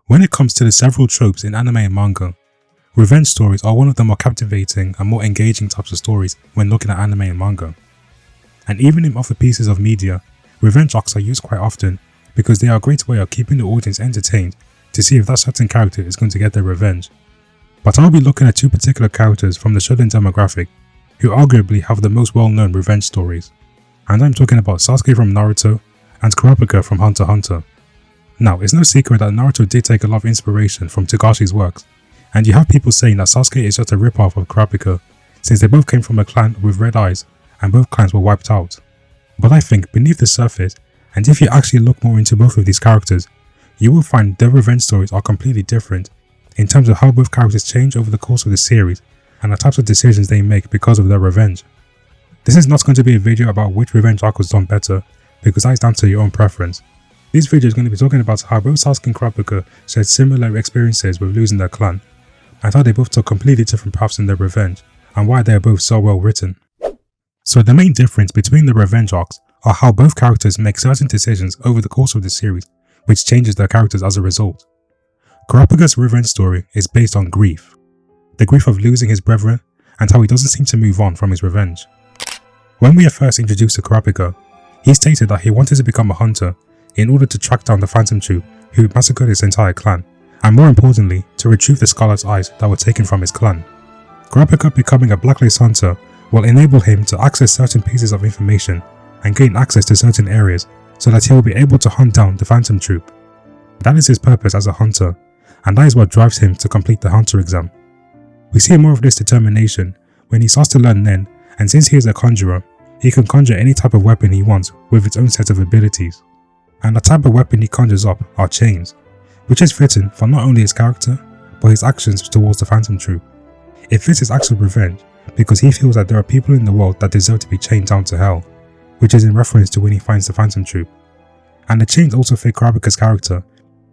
When it comes to the several tropes in anime and manga, revenge stories are one of the more captivating and more engaging types of stories when looking at anime and manga. And even in other pieces of media, revenge arcs are used quite often because they are a great way of keeping the audience entertained to see if that certain character is going to get their revenge. But I'll be looking at two particular characters from the shonen demographic who arguably have the most well-known revenge stories. And I'm talking about Sasuke from Naruto and Kurapika from Hunter x Hunter. Now, it's no secret that Naruto did take a lot of inspiration from Togashi's works, and you have people saying that Sasuke is just a rip-off of Kurapika since they both came from a clan with red eyes and both clans were wiped out. But I think beneath the surface, and if you actually look more into both of these characters, you will find their revenge stories are completely different in terms of how both characters change over the course of the series and the types of decisions they make because of their revenge. This is not going to be a video about which revenge arc was done better, because that is down to your own preference. This video is going to be talking about how both Sasuke and Kurapika shared similar experiences with losing their clan, and how they both took completely different paths in their revenge, and why they are both so well written. So the main difference between the revenge arcs are how both characters make certain decisions over the course of the series, which changes their characters as a result. Kurapika's revenge story is based on grief. The grief of losing his brethren, and how he doesn't seem to move on from his revenge. When we are first introduced to Kurapika, he stated that he wanted to become a hunter in order to track down the Phantom Troop who massacred his entire clan, and more importantly, to retrieve the Scarlet Eyes that were taken from his clan. Kurapika becoming a Blacklist hunter will enable him to access certain pieces of information and gain access to certain areas so that he will be able to hunt down the Phantom Troop. That is his purpose as a hunter, and that is what drives him to complete the hunter exam. We see more of this determination when he starts to learn Nen, and since he is a conjurer, he can conjure any type of weapon he wants with its own set of abilities. And the type of weapon he conjures up are chains, which is fitting for not only his character, but his actions towards the Phantom Troop. It fits his actual revenge because he feels that there are people in the world that deserve to be chained down to hell, which is in reference to when he finds the Phantom Troop. And the chains also fit Kurapika's character,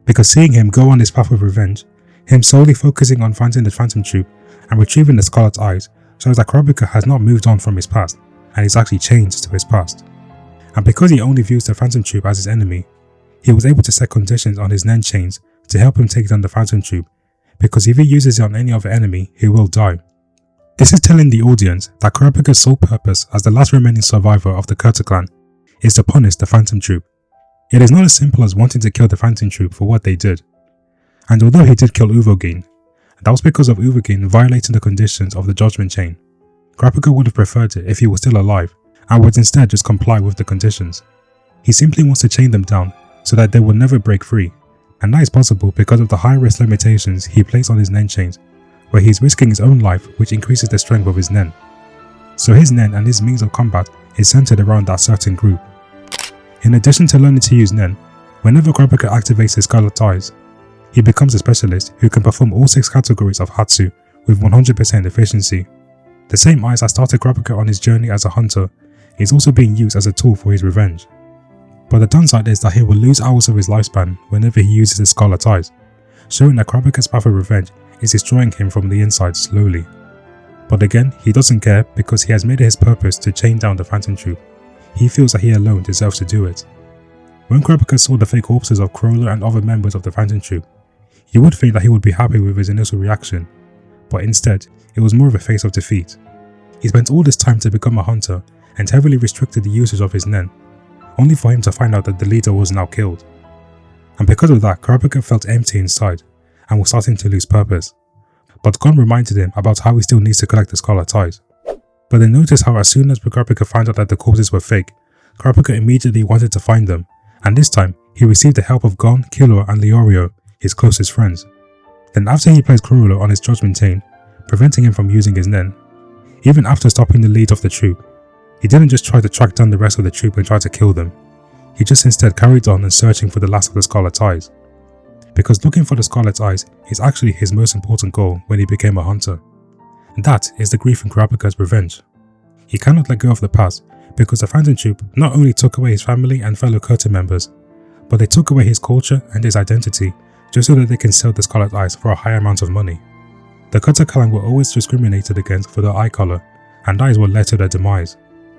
because seeing him go on this path of revenge, him solely focusing on finding the Phantom Troop and retrieving the Scarlet Eyes, shows that Kurapika has not moved on from his past, and is actually chained to his past. And because he only views the Phantom Troop as his enemy, he was able to set conditions on his Nen chains to help him take down the Phantom Troop, because if he uses it on any other enemy, he will die. This is telling the audience that Kurapika's sole purpose as the last remaining survivor of the Kurta clan is to punish the Phantom Troop. It is not as simple as wanting to kill the Phantom Troop for what they did. And although he did kill Uvogin, that was because of Uvogin violating the conditions of the Judgment Chain. Kurapika would have preferred it if he was still alive, and would instead just comply with the conditions. He simply wants to chain them down so that they will never break free, and that is possible because of the high risk limitations he placed on his Nen chains, where he is risking his own life, which increases the strength of his Nen. So his Nen and his means of combat is centered around that certain group. In addition to learning to use Nen, whenever Kurapika activates his Scarlet Eyes, he becomes a specialist who can perform all 6 categories of Hatsu with 100% efficiency. The same eyes that started Kurapika on his journey as a hunter is also being used as a tool for his revenge. But the downside is that he will lose hours of his lifespan whenever he uses his Scarlet Eyes, showing that Kurapika's path of revenge is destroying him from the inside slowly. But again, he doesn't care because he has made it his purpose to chain down the Phantom Troop. He feels that he alone deserves to do it. When Kurapika saw the fake corpses of Corolla and other members of the Phantom Troop, you would think that he would be happy with his initial reaction, but instead, it was more of a face of defeat. He spent all this time to become a hunter and heavily restricted the usage of his Nen, only for him to find out that the leader was now killed. And because of that, Kurapika felt empty inside and was starting to lose purpose. But Gon reminded him about how he still needs to collect the Scarlet Eyes. But then notice how as soon as Kurapika found out that the corpses were fake, Kurapika immediately wanted to find them, and this time he received the help of Gon, Killua and Leorio, his closest friends. Then after he placed Corolla on his Judgment Chain, preventing him from using his Nen, even after stopping the lead of the troop, he didn't just try to track down the rest of the troop and try to kill them. He just instead carried on and searching for the last of the Scarlet Eyes. Because looking for the Scarlet Eyes is actually his most important goal when he became a hunter. And that is the grief in Kurapika's revenge. He cannot let go of the past because the Phantom Troop not only took away his family and fellow Kurta members, but they took away his culture and his identity just so that they can sell the Scarlet Eyes for a high amount of money. The Kurta clan were always discriminated against for their eye color, and that is what led to their demise.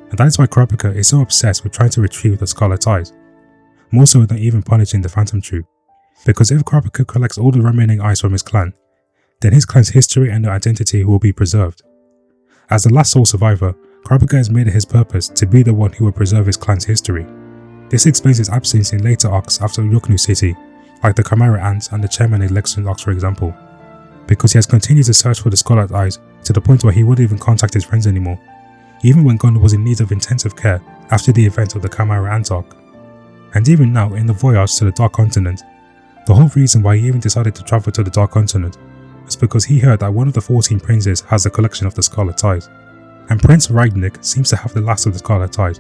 And that is why Kurapika is so obsessed with trying to retrieve the Scarlet Eyes, more so than even punishing the Phantom Troop. because if Kurapika collects all the remaining eyes from his clan, then his clan's history and their identity will be preserved. As the last sole survivor, Kurapika has made it his purpose to be the one who will preserve his clan's history. This explains his absence in later arcs after Yoknu City, like the Chimera Ants and the Chairman Election arcs for example, because he has continued to search for the Scarlet Eyes to the point where he wouldn't even contact his friends anymore, even when Gon was in need of intensive care after the event of the Chimera Ant arc. And even now, in the voyage to the Dark Continent, the whole reason why he even decided to travel to the Dark Continent was because he heard that one of the 14 princes has a collection of the Scarlet Eyes, and Prince Ragnik seems to have the last of the Scarlet Eyes,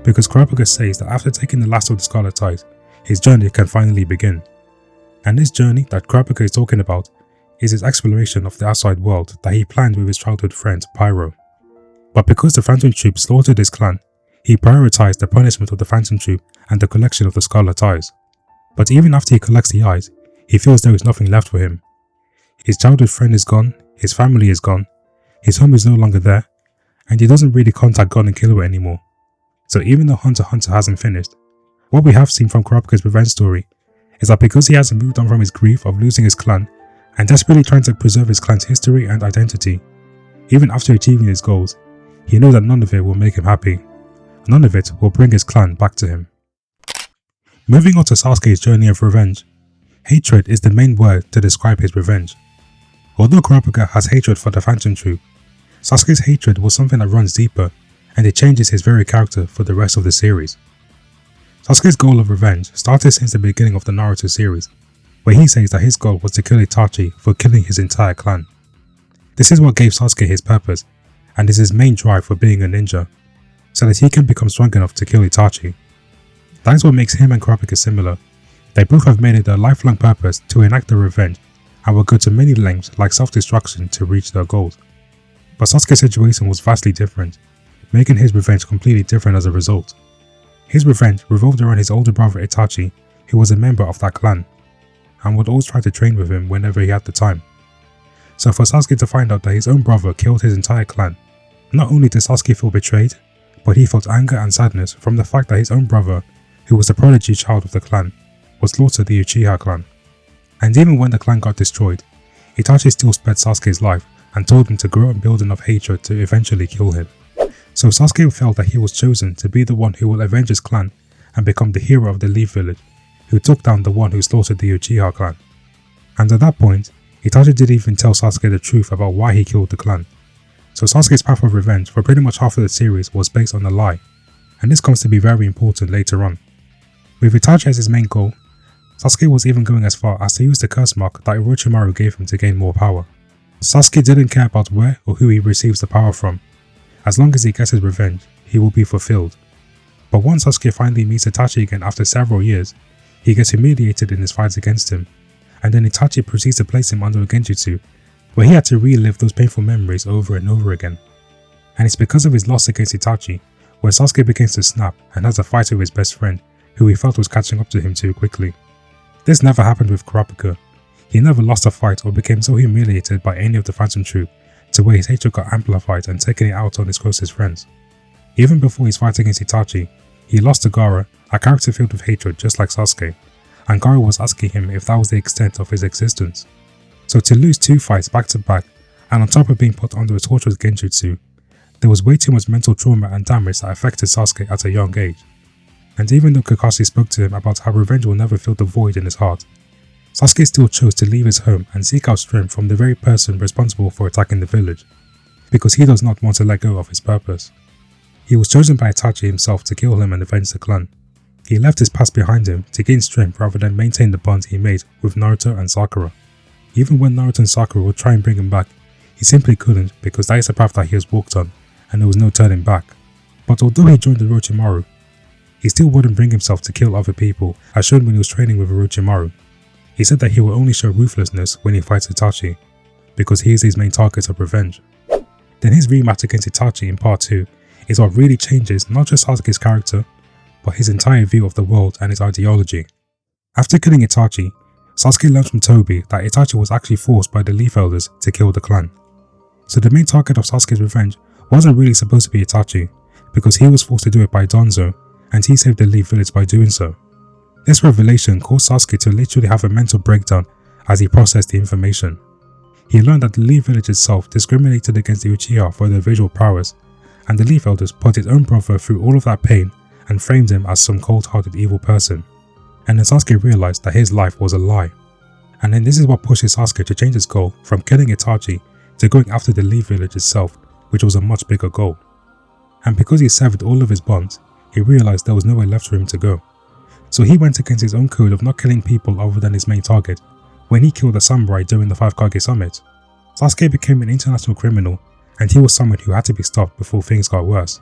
because Kurapika says that after taking the last of the Scarlet Eyes, his journey can finally begin. And this journey that Kurapika is talking about is his exploration of the outside world that he planned with his childhood friend Pyro. But because the Phantom Troop slaughtered his clan, he prioritized the punishment of the Phantom Troop and the collection of the Scarlet Eyes. But even after he collects the eyes, he feels there is nothing left for him. His childhood friend is gone, his family is gone, his home is no longer there, and he doesn't really contact Gon and Killua anymore. So even though Hunter x Hunter hasn't finished, what we have seen from Kurapika's revenge story is that because he hasn't moved on from his grief of losing his clan and desperately trying to preserve his clan's history and identity, even after achieving his goals, he knows that none of it will make him happy. None of it will bring his clan back to him. Moving on to Sasuke's journey of revenge, hatred is the main word to describe his revenge. Although Kurapika has hatred for the Phantom Troop, Sasuke's hatred was something that runs deeper, and it changes his very character for the rest of the series. Sasuke's goal of revenge started since the beginning of the Naruto series, where he says that his goal was to kill Itachi for killing his entire clan. This is what gave Sasuke his purpose, and is his main drive for being a ninja, so that he can become strong enough to kill Itachi. That is what makes him and Kurapika similar. They both have made it their lifelong purpose to enact their revenge and will go to many lengths like self-destruction to reach their goals. But Sasuke's situation was vastly different, making his revenge completely different as a result. His revenge revolved around his older brother Itachi, who was a member of that clan, and would always try to train with him whenever he had the time. So for Sasuke to find out that his own brother killed his entire clan, not only did Sasuke feel betrayed, but he felt anger and sadness from the fact that his own brother, who was the prodigy child of the clan, was slaughtered the Uchiha clan. And even when the clan got destroyed, Itachi still spared Sasuke's life and told him to grow and build enough hatred to eventually kill him. So Sasuke felt that he was chosen to be the one who will avenge his clan and become the hero of the Leaf Village, who took down the one who slaughtered the Uchiha clan. And at that point, Itachi didn't even tell Sasuke the truth about why he killed the clan. So Sasuke's path of revenge for pretty much half of the series was based on a lie, and this comes to be very important later on. With Itachi as his main goal, Sasuke was even going as far as to use the curse mark that Orochimaru gave him to gain more power. Sasuke didn't care about where or who he receives the power from. As long as he gets his revenge, he will be fulfilled. But once Sasuke finally meets Itachi again after several years, he gets humiliated in his fights against him, and then Itachi proceeds to place him under a genjutsu, where he had to relive those painful memories over and over again. And it's because of his loss against Itachi, where Sasuke begins to snap and has a fight with his best friend, who he felt was catching up to him too quickly. This never happened with Kurapika. He never lost a fight or became so humiliated by any of the Phantom Troop to where his hatred got amplified and taken it out on his closest friends. Even before his fight against Itachi, he lost to Gaara, a character filled with hatred just like Sasuke, and Gaara was asking him if that was the extent of his existence. So to lose two fights back to back, and on top of being put under a torturous genjutsu, there was way too much mental trauma and damage that affected Sasuke at a young age. And even though Kakashi spoke to him about how revenge will never fill the void in his heart, Sasuke still chose to leave his home and seek out strength from the very person responsible for attacking the village, because he does not want to let go of his purpose. He was chosen by Itachi himself to kill him and avenge the clan. He left his past behind him to gain strength rather than maintain the bonds he made with Naruto and Sakura. Even when Naruto and Sakura would try and bring him back, he simply couldn't because that is a path that he has walked on and there was no turning back. But although he joined Orochimaru, he still wouldn't bring himself to kill other people, as shown when he was training with Orochimaru. He said that he will only show ruthlessness when he fights Itachi, because he is his main target of revenge. Then his rematch against Itachi in part 2 is what really changes not just Sasuke's character, but his entire view of the world and his ideology. After killing Itachi, Sasuke learns from Tobi that Itachi was actually forced by the Leaf Elders to kill the clan. So the main target of Sasuke's revenge wasn't really supposed to be Itachi, because he was forced to do it by Danzo, and he saved the Leaf Village by doing so. This revelation caused Sasuke to literally have a mental breakdown as he processed the information. He learned that the Leaf village itself discriminated against the Uchiha for their visual prowess, and the Leaf elders put his own brother through all of that pain and framed him as some cold-hearted evil person. And then Sasuke realized that his life was a lie. And then this is what pushes Sasuke to change his goal from killing Itachi to going after the Leaf village itself, which was a much bigger goal. And because he severed all of his bonds, he realized there was nowhere left for him to go. So he went against his own code of not killing people other than his main target when he killed a samurai during the 5 Kage summit. Sasuke became an international criminal, and he was someone who had to be stopped before things got worse.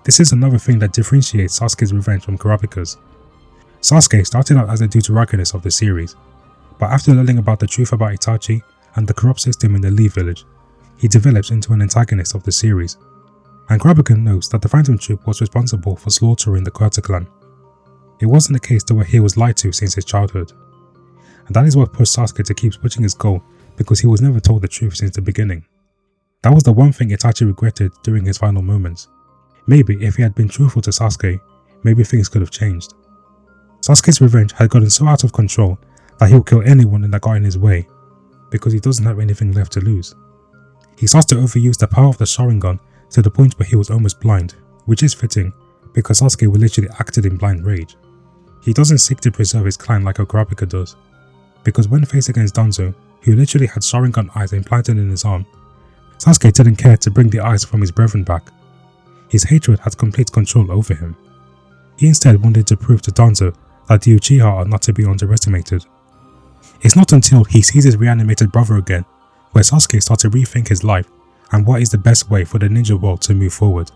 This is another thing that differentiates Sasuke's revenge from Kurapika's. Sasuke started out as a deuteragonist of the series, but after learning about the truth about Itachi and the corrupt system in the Leaf village, he develops into an antagonist of the series. And Kurapika knows that the Phantom Troop was responsible for slaughtering the Kurta clan. It wasn't a case to where he was lied to since his childhood. And that is what pushed Sasuke to keep switching his goal, because he was never told the truth since the beginning. That was the one thing Itachi regretted during his final moments. Maybe if he had been truthful to Sasuke, maybe things could have changed. Sasuke's revenge had gotten so out of control that he will kill anyone that got in his way, because he doesn't have anything left to lose. He starts to overuse the power of the Sharingan to the point where he was almost blind, which is fitting because Sasuke will literally acted in blind rage. He doesn't seek to preserve his clan like Kurapika does, because when faced against Danzo, who literally had Sharingan eyes implanted in his arm, Sasuke didn't care to bring the eyes from his brethren back. His hatred had complete control over him. He instead wanted to prove to Danzo that the Uchiha are not to be underestimated. It's not until he sees his reanimated brother again where Sasuke starts to rethink his life and what is the best way for the ninja world to move forward.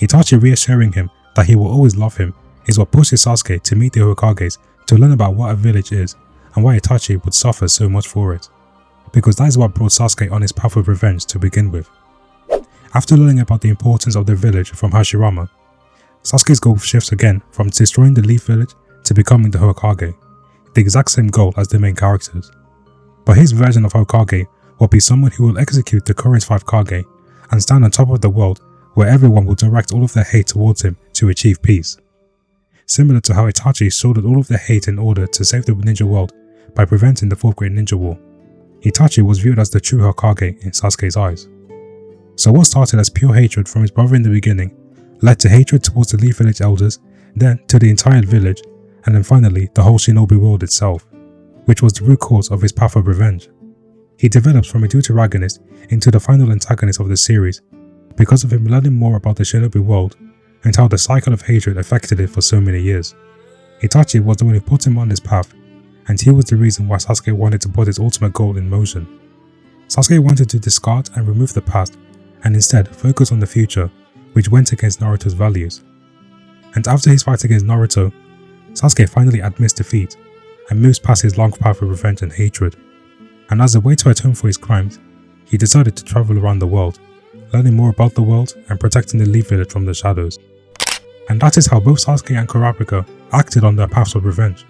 Itachi reassuring him that he will always love him is what pushes Sasuke to meet the Hokages to learn about what a village is and why Itachi would suffer so much for it, because that is what brought Sasuke on his path of revenge to begin with. After learning about the importance of the village from Hashirama, Sasuke's goal shifts again from destroying the Leaf village to becoming the Hokage, the exact same goal as the main characters. But his version of Hokage will be someone who will execute the current 5 Kage and stand on top of the world where everyone will direct all of their hate towards him to achieve peace. Similar to how Itachi shouldered all of their hate in order to save the ninja world by preventing the 4th Great Ninja War, Itachi was viewed as the true Hokage in Sasuke's eyes. So what started as pure hatred from his brother in the beginning led to hatred towards the Leaf village elders, then to the entire village, and then finally the whole shinobi world itself, which was the root cause of his path of revenge. He develops from a deuteragonist into the final antagonist of the series because of him learning more about the shinobi world and how the cycle of hatred affected it for so many years. Itachi was the one who put him on this path, and he was the reason why Sasuke wanted to put his ultimate goal in motion. Sasuke wanted to discard and remove the past and instead focus on the future, which went against Naruto's values. And after his fight against Naruto, Sasuke finally admits defeat and moves past his long path of revenge and hatred. And as a way to atone for his crimes, he decided to travel around the world, learning more about the world and protecting the Leaf village from the shadows. And that is how both Sasuke and Kurapika acted on their paths of revenge.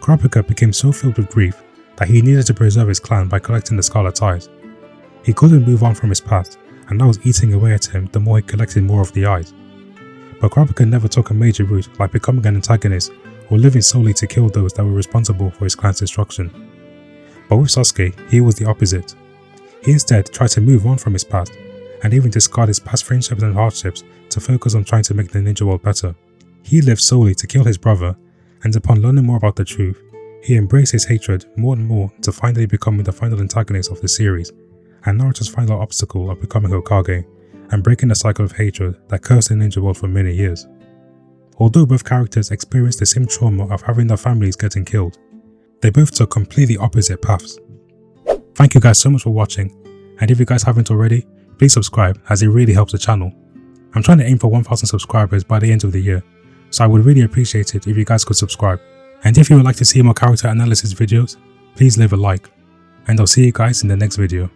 Kurapika became so filled with grief that he needed to preserve his clan by collecting the Scarlet Eyes. He couldn't move on from his past, and that was eating away at him the more he collected more of the eyes. But Kurapika never took a major route like becoming an antagonist or living solely to kill those that were responsible for his clan's destruction. But with Sasuke, he was the opposite. He instead tried to move on from his past and even discard his past friendships and hardships to focus on trying to make the ninja world better. He lived solely to kill his brother, and upon learning more about the truth, he embraced his hatred more and more to finally becoming the final antagonist of the series and Naruto's final obstacle of becoming Hokage and breaking the cycle of hatred that cursed the ninja world for many years. Although both characters experienced the same trauma of having their families getting killed, they both took completely opposite paths. Thank you guys so much for watching, and if you guys haven't already, please subscribe as it really helps the channel. I'm trying to aim for 1000 subscribers by the end of the year, so I would really appreciate it if you guys could subscribe. And if you would like to see more character analysis videos, please leave a like, and I'll see you guys in the next video.